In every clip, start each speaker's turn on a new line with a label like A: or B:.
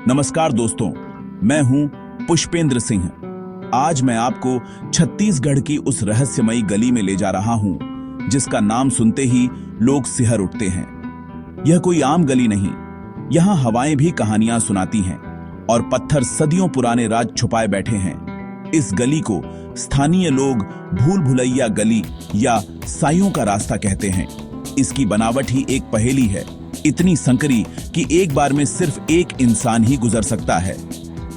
A: नमस्कार दोस्तों, मैं हूं पुष्पेंद्र सिंह। आज मैं आपको छत्तीसगढ़ की उस रहस्यमयी गली में ले जा रहा हूं जिसका नाम सुनते ही लोग सिहर उठते हैं। यह कोई आम गली नहीं, यहां हवाएं भी कहानियां सुनाती हैं और पत्थर सदियों पुराने राज छुपाए बैठे हैं। इस गली को स्थानीय लोग भूल भुलैया गली या साइयों का रास्ता कहते हैं। इसकी बनावट ही एक पहेली है, इतनी संकरी कि एक बार में सिर्फ एक इंसान ही गुजर सकता है।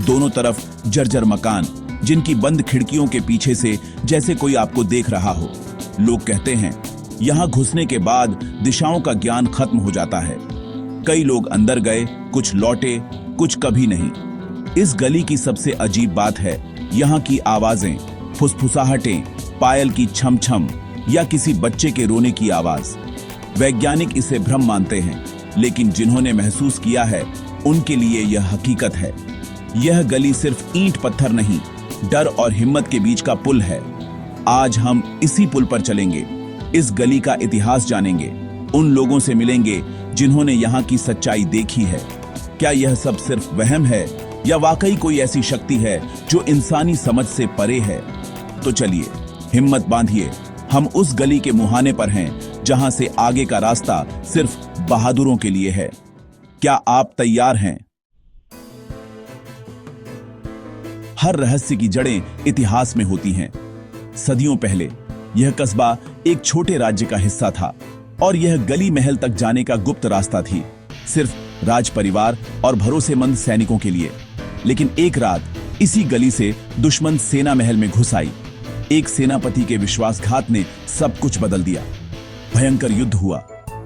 A: दोनों तरफ जर्जर मकान, जिनकी बंद खिड़कियों के पीछे से जैसे कोई आपको देख रहा हो। लोग कहते हैं यहां घुसने के बाद दिशाओं का ज्ञान खत्म हो जाता है। कई लोग अंदर गए, कुछ लौटे, कुछ कभी नहीं। इस गली की सबसे अजीब बात है यहाँ की आवाजें, फुसफुसाहटें, पायल की छम छम या किसी बच्चे के रोने की आवाज। वैज्ञानिक इसे भ्रम मानते हैं, लेकिन जिन्होंने महसूस किया है उनके लिए यह हकीकत है। यह गली सिर्फ ईंट पत्थर नहीं, डर और हिम्मत के बीच का पुल है। आज हम इसी पुल पर चलेंगे, इस गली का इतिहास जानेंगे, उन लोगों से मिलेंगे जिन्होंने यहाँ की सच्चाई देखी है। क्या यह सब सिर्फ वहम है या वाकई कोई ऐसी शक्ति है जो इंसानी समझ से परे है? तो चलिए, हिम्मत बांधिए, हम उस गली के मुहाने पर हैं जहां से आगे का रास्ता सिर्फ बहादुरों के लिए है। क्या आप तैयार हैं? हर रहस्य की जड़ें इतिहास में होती हैं। सदियों पहले यह कस्बा एक छोटे राज्य का हिस्सा था और यह गली महल तक जाने का गुप्त रास्ता थी, सिर्फ राज परिवार और भरोसेमंद सैनिकों के लिए। लेकिन एक रात इसी गली से दुश्मन सेना महल में घुस आई। एक सेनापति के विश्वासघात ने सब कुछ बदल दिया। भयंकर युद्ध हुआ,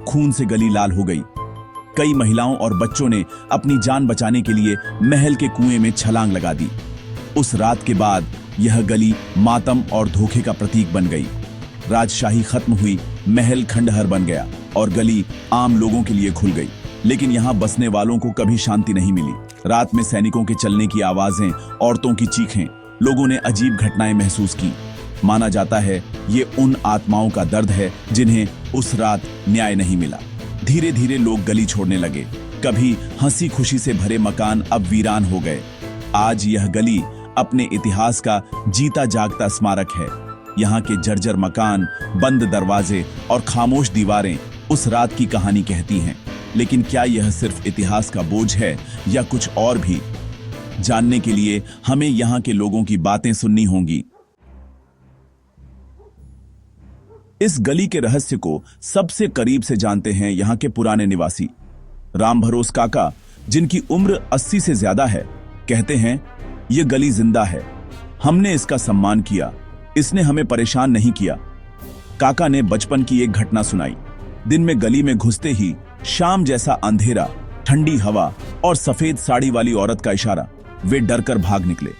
A: खून से गली लाल हो गई। कई महिलाओं और बच्चों ने अपनी जान बचाने के लिए महल के कुएं में छलांग लगा दी। उस रात के बाद यह गली मातम और धोखे का प्रतीक बन गई। राजशाही खत्म हुई, महल खंडहर बन गया और गली आम लोगों के लिए खुल गई। लेकिन यहाँ बसने वालों को कभी शांति नहीं मिली। रात में सैनिकों के चलने की आवाजें, औरतों की चीखें, लोगों ने अजीब घटनाएं महसूस की। माना जाता है ये उन आत्माओं का दर्द है जिन्हें उस रात न्याय नहीं मिला। धीरे धीरे लोग गली छोड़ने लगे। कभी हंसी खुशी से भरे मकान अब वीरान हो गए। आज यह गली अपने इतिहास का जीता जागता स्मारक है। यहाँ के जर्जर मकान, बंद दरवाजे और खामोश दीवारें उस रात की कहानी कहती हैं। लेकिन क्या यह सिर्फ इतिहास का बोझ है या कुछ और भी? जानने के लिए हमें यहाँ के लोगों की बातें सुननी होंगी। इस गली के रहस्य को सबसे करीब से जानते हैं यहाँ के पुराने निवासी राम भरोस काका, जिनकी उम्र 80 से ज्यादा है। कहते हैं ये गली जिंदा है, हमने इसका सम्मान किया, इसने हमें परेशान नहीं किया। काका ने बचपन की एक घटना सुनाई। दिन में गली में घुसते ही शाम जैसा अंधेरा, ठंडी हवा और सफेद साड़ी वाली औरत का इशारा, वे डरकर भाग निकले।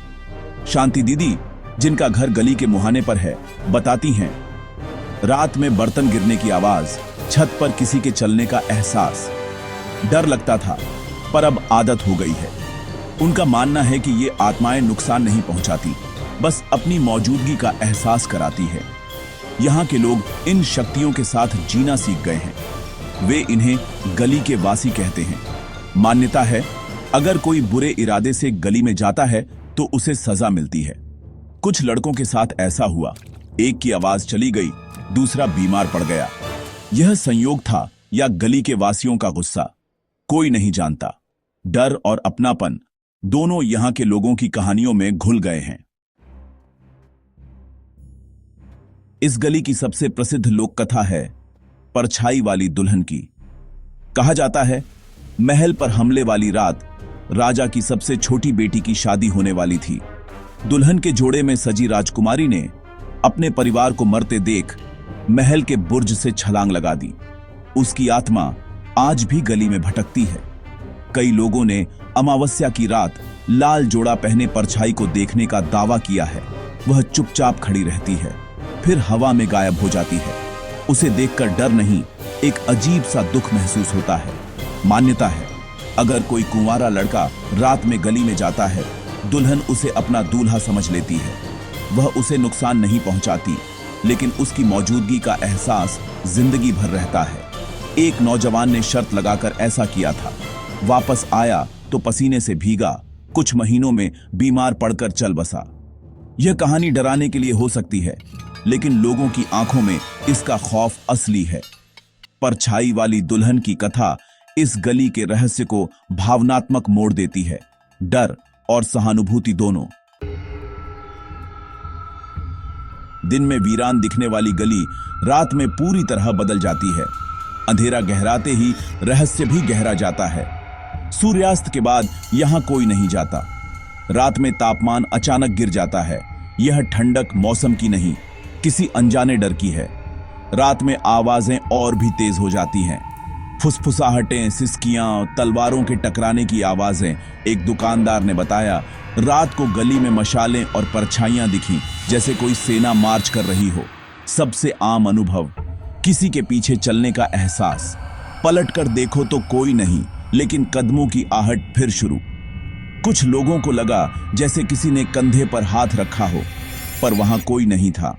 A: शांति दीदी, जिनका घर गली के मुहाने पर है, बताती हैं रात में बर्तन गिरने की आवाज, छत पर किसी के चलने का एहसास। डर लगता था पर अब आदत हो गई है। उनका मानना है कि ये आत्माएं नुकसान नहीं पहुंचाती, बस अपनी मौजूदगी का एहसास कराती है। यहाँ के लोग इन शक्तियों के साथ जीना सीख गए हैं। वे इन्हें गली के वासी कहते हैं। मान्यता है अगर कोई बुरे इरादे से गली में जाता है तो उसे सजा मिलती है। कुछ लड़कों के साथ ऐसा हुआ, एक की आवाज चली गई, दूसरा बीमार पड़ गया। यह संयोग था या गली के वासियों का गुस्सा, कोई नहीं जानता। डर और अपनापन दोनों यहां के लोगों की कहानियों में घुल गए हैं। इस गली की सबसे प्रसिद्ध लोक कथा है परछाई वाली दुल्हन की। कहा जाता है महल पर हमले वाली रात राजा की सबसे छोटी बेटी की शादी होने वाली थी। दुल्हन के जोड़े में सजी राजकुमारी ने अपने परिवार को मरते देख महल के बुर्ज से छलांग लगा दी। उसकी आत्मा आज भी गली में भटकती है। कई लोगों ने अमावस्या की रात लाल जोड़ा पहने परछाई को देखने का दावा किया है। वह चुपचाप खड़ी रहती है, फिर हवा में गायब हो जाती है। उसे देखकर डर नहीं, एक अजीब सा दुख महसूस होता है। मान्यता है अगर कोई कुंवारा लड़का रात में गली में जाता है, दुल्हन उसे अपना दूल्हा समझ लेती है। वह उसे नुकसान नहीं पहुंचाती, लेकिन उसकी मौजूदगी का एहसास जिंदगी भर रहता है। एक नौजवान ने शर्त लगाकर ऐसा किया था, वापस आया तो पसीने से भीगा, कुछ महीनों में बीमार पड़कर चल बसा। यह कहानी डराने के लिए हो सकती है, लेकिन लोगों की आंखों में इसका खौफ असली है। परछाई वाली दुल्हन की कथा इस गली के रहस्य को भावनात्मक मोड़ देती है, डर और सहानुभूति दोनों। दिन में वीरान दिखने वाली गली रात में पूरी तरह बदल जाती है। अंधेरा गहराते ही रहस्य भी गहरा जाता है। सूर्यास्त के बाद यहां कोई नहीं जाता। रात में तापमान अचानक गिर जाता है। यह ठंडक मौसम की नहीं, किसी अनजाने डर की है। रात में आवाजें और भी तेज हो जाती हैं। फुसफुसाहटें, सिसकियां, तलवारों के टकराने की आवाजें। एक दुकानदार ने बताया, रात को गली में मशालें और परछाइयां दिखीं, जैसे कोई सेना मार्च कर रही हो। सबसे आम अनुभव, किसी के पीछे चलने का एहसास। पलटकर देखो तो कोई नहीं, लेकिन कदमों की आहट फिर शुरू। कुछ लोगों को लगा जैसे किसी ने कंधे पर हाथ रखा हो, पर वहां कोई नहीं था।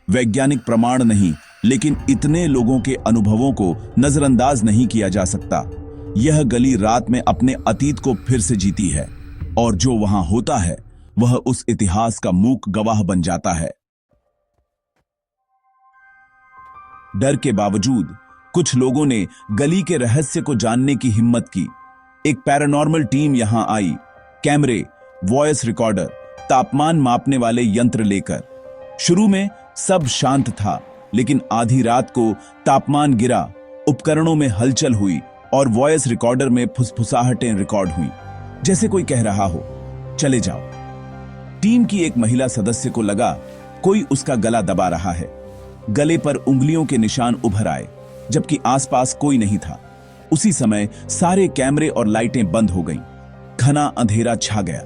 A: वैज्ञानिक प्रमाण नहीं, लेकिन इतने लोगों के अनुभवों को नजरअंदाज नहीं किया जा सकता। यह गली रात में अपने अतीत को फिर से जीती है, और जो वहां होता है वह उस इतिहास का मूक गवाह बन जाता है। डर के बावजूद कुछ लोगों ने गली के रहस्य को जानने की हिम्मत की। एक पैरानॉर्मल टीम यहां आई, कैमरे, वॉइस रिकॉर्डर, तापमान मापने वाले यंत्र लेकर। शुरू में सब शांत था, लेकिन आधी रात को तापमान गिरा, उपकरणों में हलचल हुई और वॉइस रिकॉर्डर में फुसफुसाहटें रिकॉर्ड हुई, जैसे कोई कह रहा हो, चले जाओ। टीम की एक महिला सदस्य को लगा कोई उसका गला दबा रहा है। गले पर उंगलियों के निशान उभर आए, जबकि आसपास कोई नहीं था। उसी समय सारे कैमरे और लाइटें बंद हो गईं। घना अंधेरा छा गया।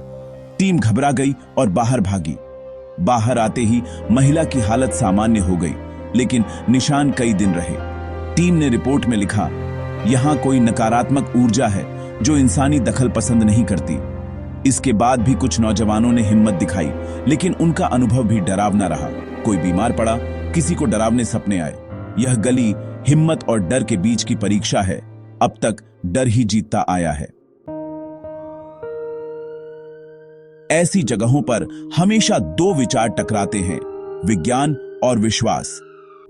A: टीम घबरा गई और बाहर भागी। बाहर आते ही महिला की हालत सामान्य हो गई, लेकिन निशान कई दिन रहे। टीम ने रिपोर्ट में लिखा, यहां कोई नकारात्मक ऊर्जा है जो इंसानी दखल पसंद नहीं करती। इसके बाद भी कुछ नौजवानों ने हिम्मत दिखाई, लेकिन उनका अनुभव भी डरावना रहा। कोई बीमार पड़ा, किसी को डरावने सपने आए। यह गली हिम्मत और डर के बीच की परीक्षा है। अब तक डर ही जीतता आया है। ऐसी जगहों पर हमेशा दो विचार टकराते हैं, विज्ञान और विश्वास।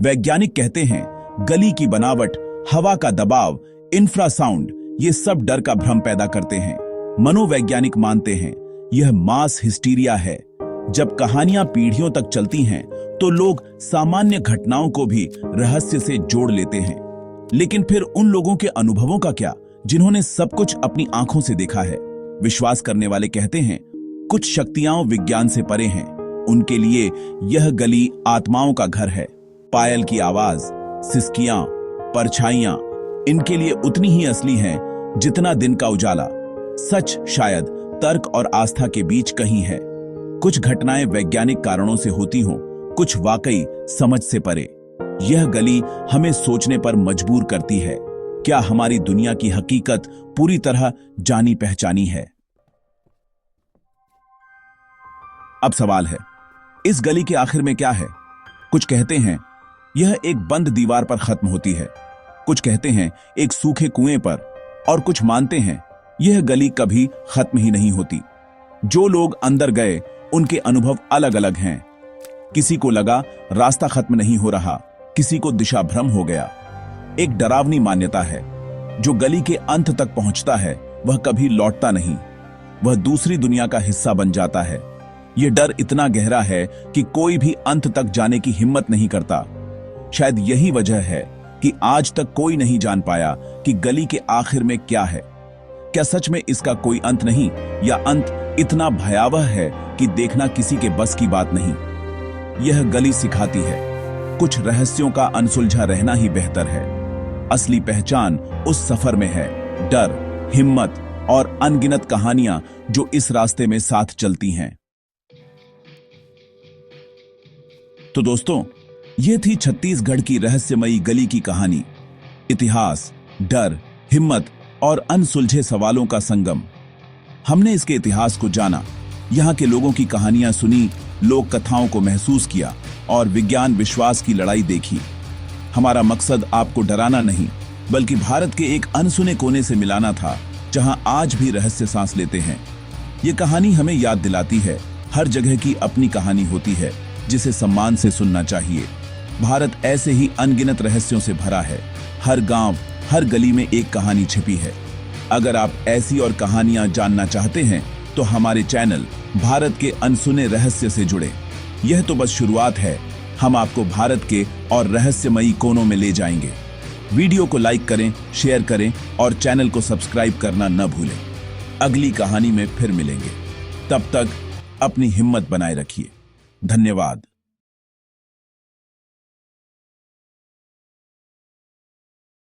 A: वैज्ञानिक कहते हैं गली की बनावट, हवा का दबाव, इंफ्रासाउंड, ये सब डर का भ्रम पैदा करते हैं। मनोवैज्ञानिक मानते हैं यह मास हिस्टीरिया है। जब कहानियां पीढ़ियों तक चलती हैं तो लोग सामान्य घटनाओं को भी रहस्य से जोड़ लेते हैं। लेकिन फिर उन लोगों के अनुभवों का क्या, जिन्होंने सब कुछ अपनी आंखों से देखा है? विश्वास करने वाले कहते हैं कुछ शक्तियां विज्ञान से परे हैं। उनके लिए यह गली आत्माओं का घर है। पायल की आवाज, सिसकियां, परछाइयां इनके लिए उतनी ही असली हैं जितना दिन का उजाला। सच शायद तर्क और आस्था के बीच कहीं है। कुछ घटनाएं वैज्ञानिक कारणों से होती हों, कुछ वाकई समझ से परे। यह गली हमें सोचने पर मजबूर करती है, क्या हमारी दुनिया की हकीकत पूरी तरह जानी पहचानी है? अब सवाल है, इस गली के आखिर में क्या है? कुछ कहते हैं यह एक बंद दीवार पर खत्म होती है, कुछ कहते हैं एक सूखे कुएं पर, और कुछ मानते हैं यह गली कभी खत्म ही नहीं होती। जो लोग अंदर गए उनके अनुभव अलग अलग हैं। किसी को लगा रास्ता खत्म नहीं हो रहा, किसी को दिशा भ्रम हो गया। एक डरावनी मान्यता है, जो गली के अंत तक पहुंचता है वह कभी लौटता नहीं, वह दूसरी दुनिया का हिस्सा बन जाता है। यह डर इतना गहरा है कि कोई भी अंत तक जाने की हिम्मत नहीं करता। शायद यही वजह है कि आज तक कोई नहीं जान पाया कि गली के आखिर में क्या है। क्या सच में इसका कोई अंत नहीं, या अंत इतना भयावह है कि देखना किसी के बस की बात नहीं? यह गली सिखाती है कुछ रहस्यों का अनसुलझा रहना ही बेहतर है। असली पहचान उस सफर में है, डर, हिम्मत और अनगिनत कहानियां जो इस रास्ते में साथ चलती हैं। तो दोस्तों, यह थी छत्तीसगढ़ की रहस्यमयी गली की कहानी। इतिहास, डर, हिम्मत और अनसुलझे सवालों का संगम। हमने इसके इतिहास को जाना, यहाँ के लोगों की कहानियां सुनी, लोक कथाओं को महसूस किया और विज्ञान विश्वास की लड़ाई देखी। हमारा मकसद आपको डराना नहीं, बल्कि भारत के एक अनसुने कोने से मिलाना था, जहां आज भी रहस्य सांस लेते हैं। ये कहानी हमें याद दिलाती है, हर जगह की अपनी कहानी होती है जिसे सम्मान से सुनना चाहिए। भारत ऐसे ही अनगिनत रहस्यों से भरा है। हर गांव, हर गली में एक कहानी छिपी है। अगर आप ऐसी और कहानियां जानना चाहते हैं तो हमारे चैनल भारत के अनसुने रहस्य से जुड़े। यह तो बस शुरुआत है, हम आपको भारत के और रहस्यमयी कोनों में ले जाएंगे। वीडियो को लाइक करें, शेयर करें और चैनल को सब्सक्राइब करना न भूलें। अगली कहानी में फिर मिलेंगे। तब तक अपनी हिम्मत बनाए रखिए। धन्यवाद।